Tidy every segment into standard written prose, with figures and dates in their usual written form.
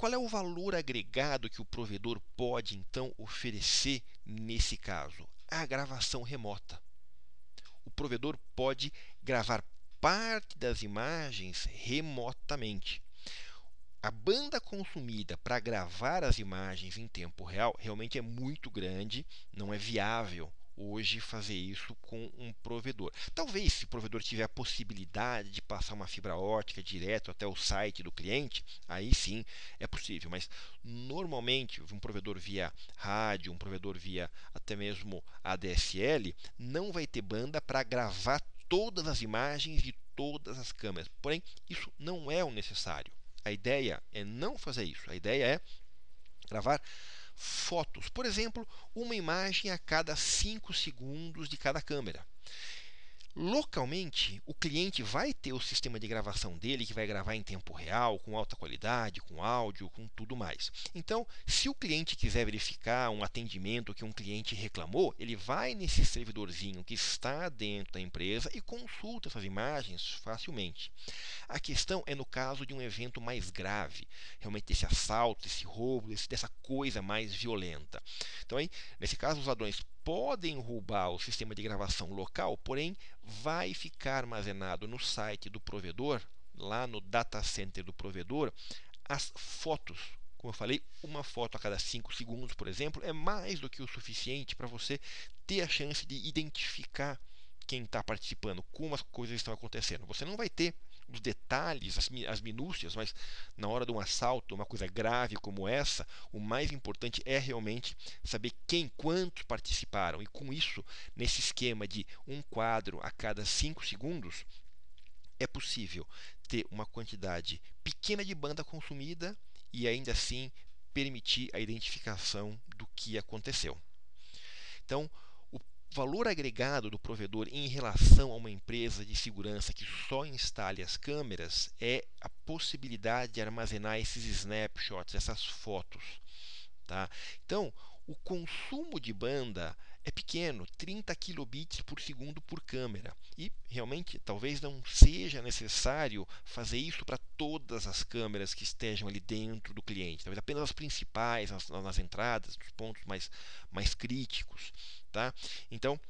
qual é o valor agregado que o provedor pode, então, oferecer nesse caso? A gravação remota. O provedor pode gravar parte das imagens remotamente. A banda consumida para gravar as imagens em tempo real realmente é muito grande, não é viável hoje fazer isso com um provedor. Talvez, se o provedor tiver a possibilidade de passar uma fibra ótica direto até o site do cliente, aí sim é possível. Mas normalmente um provedor via rádio, um provedor via até mesmo ADSL, não vai ter banda para gravar todas as imagens de todas as câmeras. Porém, isso não é o necessário. A ideia é não fazer isso. A ideia é gravar fotos. Por exemplo, uma imagem a cada 5 segundos de cada câmera. Localmente, o cliente vai ter o sistema de gravação dele, que vai gravar em tempo real, com alta qualidade, com áudio, com tudo mais. Então, se o cliente quiser verificar um atendimento que um cliente reclamou, ele vai nesse servidorzinho que está dentro da empresa e consulta essas imagens facilmente. A questão é no caso de um evento mais grave, realmente desse assalto, desse roubo, dessa coisa mais violenta. Então, aí, nesse caso, os ladrões podem roubar o sistema de gravação local, porém vai ficar armazenado no site do provedor, lá no data center do provedor, as fotos. Como eu falei, uma foto a cada 5 segundos, por exemplo, é mais do que o suficiente para você ter a chance de identificar quem está participando, como as coisas estão acontecendo. Você não vai ter os detalhes, as minúcias, mas na hora de um assalto, uma coisa grave como essa, o mais importante é realmente saber quem, quantos participaram. E com isso, nesse esquema de um quadro a cada 5 segundos, é possível ter uma quantidade pequena de banda consumida e ainda assim permitir a identificação do que aconteceu. Então, o valor agregado do provedor em relação a uma empresa de segurança que só instale as câmeras é a possibilidade de armazenar esses snapshots, essas fotos. Tá? Então, o consumo de banda é pequeno, 30 kilobits por segundo por câmera. E realmente talvez não seja necessário fazer isso para todas as câmeras que estejam ali dentro do cliente. Talvez apenas as principais, nas entradas, nos pontos mais críticos. Tá? Então,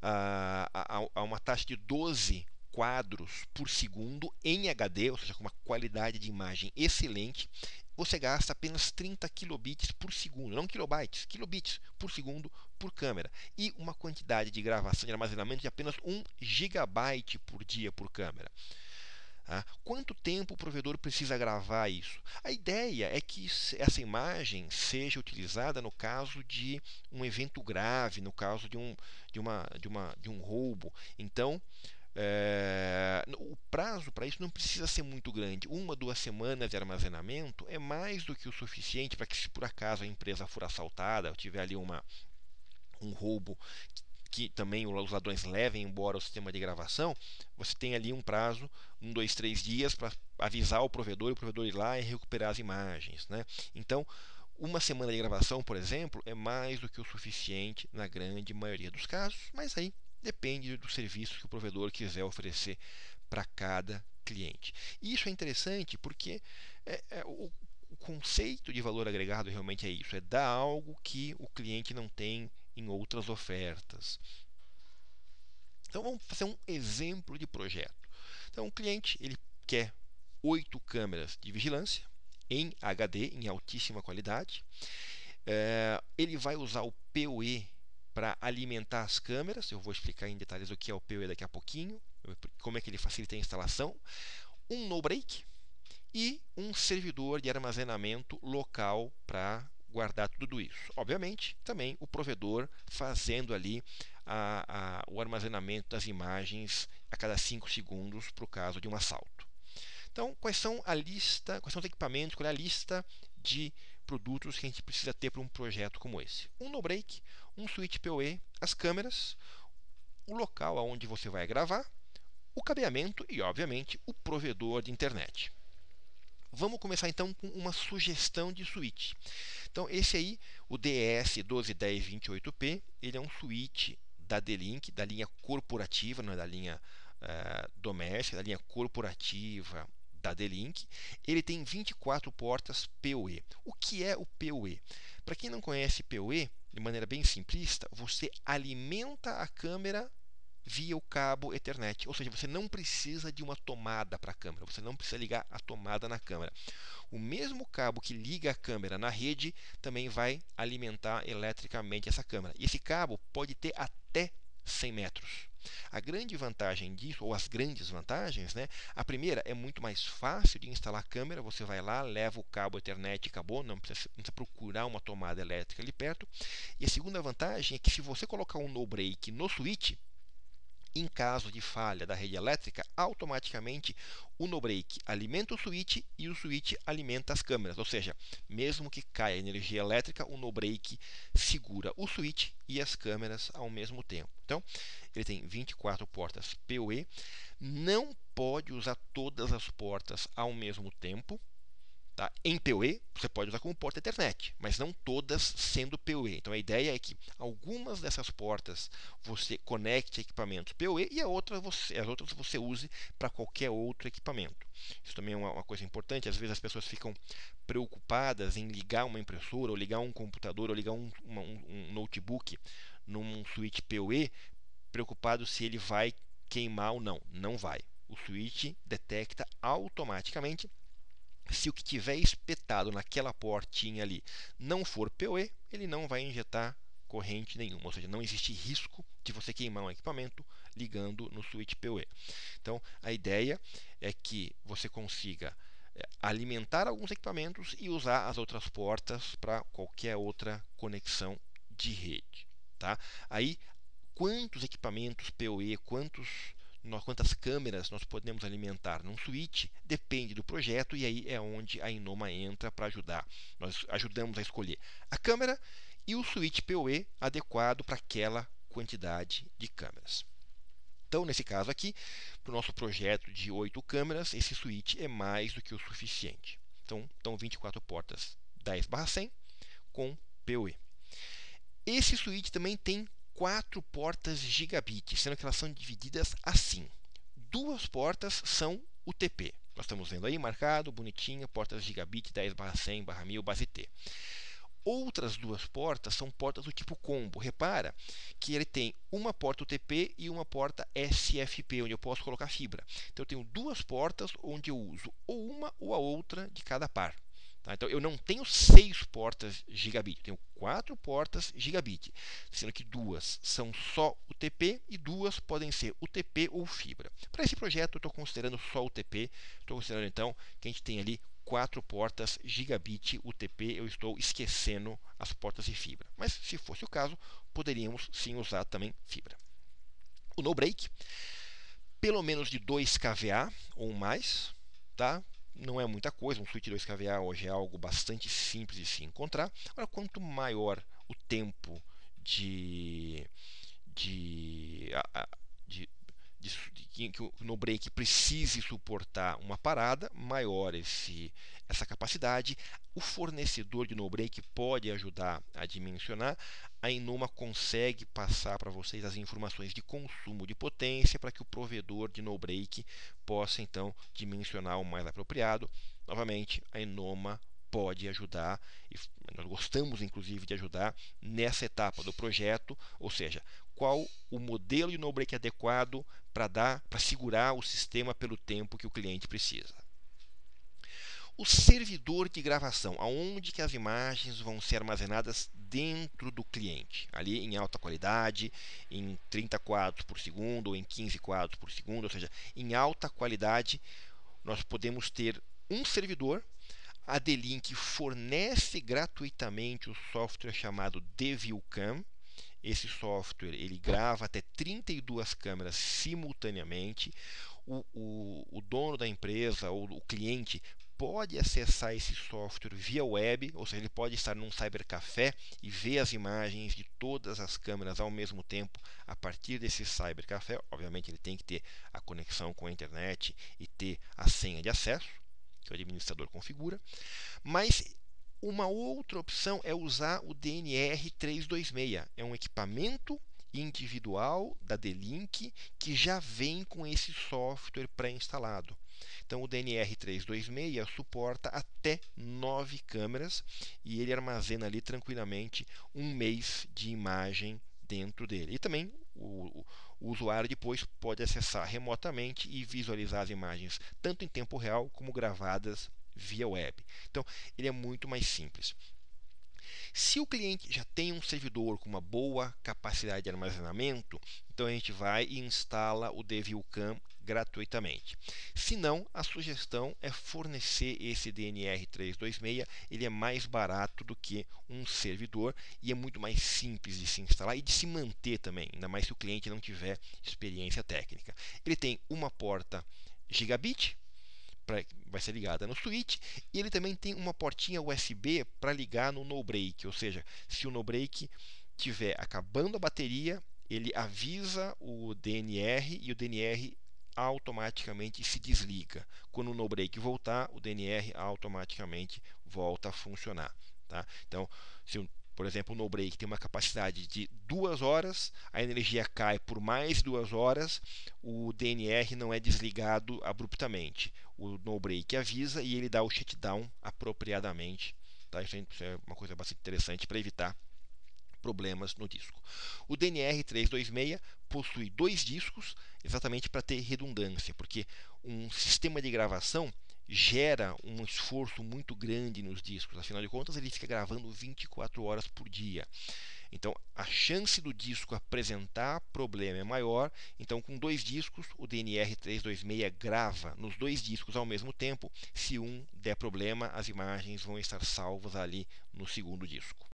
a uma taxa de 12 quadros por segundo em HD, ou seja, com uma qualidade de imagem excelente, você gasta apenas 30 kilobits por segundo, não kilobytes, kilobits por segundo por câmera. E uma quantidade de gravação de armazenamento de apenas 1 gigabyte por dia por câmera. Quanto tempo o provedor precisa gravar isso? A ideia é que essa imagem seja utilizada no caso de um evento grave, no caso de um roubo. Então, o prazo para isso não precisa ser muito grande. 1, 2 semanas de armazenamento é mais do que o suficiente para que, se por acaso a empresa for assaltada, ou tiver ali um roubo que também os ladrões levem embora o sistema de gravação, você tem ali um prazo, 1, 2, 3 dias para avisar o provedor ir lá e recuperar as imagens. Né? Então, 1 semana de gravação, por exemplo, é mais do que o suficiente na grande maioria dos casos, mas aí depende do serviço que o provedor quiser oferecer para cada cliente. E isso é interessante porque o conceito de valor agregado realmente é isso, é dar algo que o cliente não tem em outras ofertas. Então vamos fazer um exemplo de projeto. Então o cliente ele quer 8 câmeras de vigilância em HD, em altíssima qualidade. Ele vai usar o PoE para alimentar as câmeras. Eu vou explicar em detalhes o que é o PoE daqui a pouquinho, como é que ele facilita a instalação. Um no-break e um servidor de armazenamento local para guardar tudo isso. Obviamente, também o provedor fazendo ali o armazenamento das imagens a cada 5 segundos para o caso de um assalto. Então, quais são os equipamentos, qual é a lista de produtos que a gente precisa ter para um projeto como esse? Um no-break, um switch PoE, as câmeras, o local onde você vai gravar, o cabeamento e, obviamente, o provedor de internet. Vamos começar então com uma sugestão de switch. Então, esse aí, o DS121028P, ele é um switch da D-Link, da linha corporativa, não é da linha doméstica, da linha corporativa da D-Link, ele tem 24 portas PoE. O que é o PoE? Para quem não conhece PoE, de maneira bem simplista, você alimenta a câmera via o cabo Ethernet, ou seja, você não precisa de uma tomada para a câmera, você não precisa ligar a tomada na câmera. O mesmo cabo que liga a câmera na rede também vai alimentar eletricamente essa câmera. E esse cabo pode ter até 100 metros. A grande vantagem disso, ou as grandes vantagens, né? A primeira é muito mais fácil de instalar a câmera. Você vai lá, leva o cabo Ethernet e acabou, não precisa procurar uma tomada elétrica ali perto. E a segunda vantagem é que se você colocar um no-break no switch, em caso de falha da rede elétrica, automaticamente o no-break alimenta o switch e o switch alimenta as câmeras. Ou seja, mesmo que caia energia elétrica, o no-break segura o switch e as câmeras ao mesmo tempo. Então, ele tem 24 portas PoE, não pode usar todas as portas ao mesmo tempo. Tá? Em PoE, você pode usar como porta Ethernet, mas não todas sendo PoE. Então a ideia é que algumas dessas portas você conecte a equipamentos PoE e as outras você use para qualquer outro equipamento. Isso também é uma coisa importante. Às vezes as pessoas ficam preocupadas em ligar uma impressora, ou ligar um computador, ou ligar um notebook num switch PoE, preocupado se ele vai queimar ou não. Não vai. O switch detecta automaticamente. Se o que tiver espetado naquela portinha ali não for PoE, ele não vai injetar corrente nenhuma, ou seja, não existe risco de você queimar um equipamento ligando no switch PoE. Então, a ideia é que você consiga alimentar alguns equipamentos e usar as outras portas para qualquer outra conexão de rede. Tá? Aí, quantos equipamentos PoE, quantas câmeras nós podemos alimentar num switch, depende do projeto, e aí é onde a Inoma entra para ajudar. Nós ajudamos a escolher a câmera e o switch PoE adequado para aquela quantidade de câmeras. Então, nesse caso aqui, para o nosso projeto de 8 câmeras, esse switch é mais do que o suficiente. Então 24 portas 10/100 com PoE. Esse switch também tem 4 portas gigabit, sendo que elas são divididas assim. 2 portas são UTP. Nós estamos vendo aí marcado, bonitinho, portas gigabit 10/100/1000 base T. Outras 2 portas são portas do tipo combo. Repara que ele tem uma porta UTP e uma porta SFP, onde eu posso colocar fibra. Então eu tenho 2 portas onde eu uso ou uma ou a outra de cada par. Tá? Então eu não tenho 6 portas gigabit, eu tenho 4 portas gigabit, sendo que 2 são só UTP e 2 podem ser UTP ou fibra. Para esse projeto eu estou considerando só UTP, estou considerando então que a gente tem ali 4 portas gigabit UTP, eu estou esquecendo as portas de fibra. Mas se fosse o caso, poderíamos sim usar também fibra. O no-break, pelo menos de 2 kVA ou mais, tá? Não é muita coisa, um switch 2 kVA hoje é algo bastante simples de se encontrar. Agora, quanto maior o tempo de que o no-break precise suportar uma parada, maior essa capacidade. O fornecedor de no-break pode ajudar a dimensionar. A Inoma consegue passar para vocês as informações de consumo de potência para que o provedor de no-break possa então dimensionar o mais apropriado. Novamente, a Inoma pode ajudar, e nós gostamos inclusive de ajudar nessa etapa do projeto, ou seja, qual o modelo de no-break adequado para segurar o sistema pelo tempo que o cliente precisa. O servidor de gravação, aonde que as imagens vão ser armazenadas dentro do cliente, ali em alta qualidade, em 30 quadros por segundo ou em 15 quadros por segundo, ou seja, em alta qualidade, nós podemos ter um servidor. A D-Link fornece gratuitamente o software chamado DViewCam. Esse software ele grava até 32 câmeras simultaneamente. O dono da empresa ou o cliente pode acessar esse software via web, ou seja, ele pode estar num cybercafé e ver as imagens de todas as câmeras ao mesmo tempo a partir desse cybercafé. Obviamente ele tem que ter a conexão com a internet e ter a senha de acesso que o administrador configura, mas uma outra opção é usar o DNR326. É um equipamento individual da D-Link que já vem com esse software pré-instalado. Então o DNR326 suporta até 9 câmeras e ele armazena ali tranquilamente 1 mês de imagem dentro dele. E também o usuário depois pode acessar remotamente e visualizar as imagens tanto em tempo real como gravadas via web. Então ele é muito mais simples. Se o cliente já tem um servidor com uma boa capacidade de armazenamento, então a gente vai e instala o DevilCam gratuitamente. Se não, a sugestão é fornecer esse DNR326. Ele é mais barato do que um servidor e é muito mais simples de se instalar e de se manter também, ainda mais se o cliente não tiver experiência técnica. Ele tem uma porta gigabit, vai ser ligada no switch, e ele também tem uma portinha USB para ligar no no break, ou seja, se o no break tiver acabando a bateria, ele avisa o DNR e o DNR automaticamente se desliga. Quando o no break voltar, o DNR automaticamente volta a funcionar. Tá? Então, se por exemplo, o no break tem uma capacidade de 2 horas, a energia cai por mais 2 horas, o DNR não é desligado abruptamente. O no break avisa e ele dá o shutdown apropriadamente. Tá? Isso é uma coisa bastante interessante para evitar problemas no disco. O DNR326 possui 2 discos, exatamente para ter redundância, porque um sistema de gravação gera um esforço muito grande nos discos. Afinal de contas, ele fica gravando 24 horas por dia. Então, a chance do disco apresentar problema é maior. Então, com 2 discos, o DNR326 grava nos 2 discos ao mesmo tempo. Se um der problema, as imagens vão estar salvas ali no segundo disco.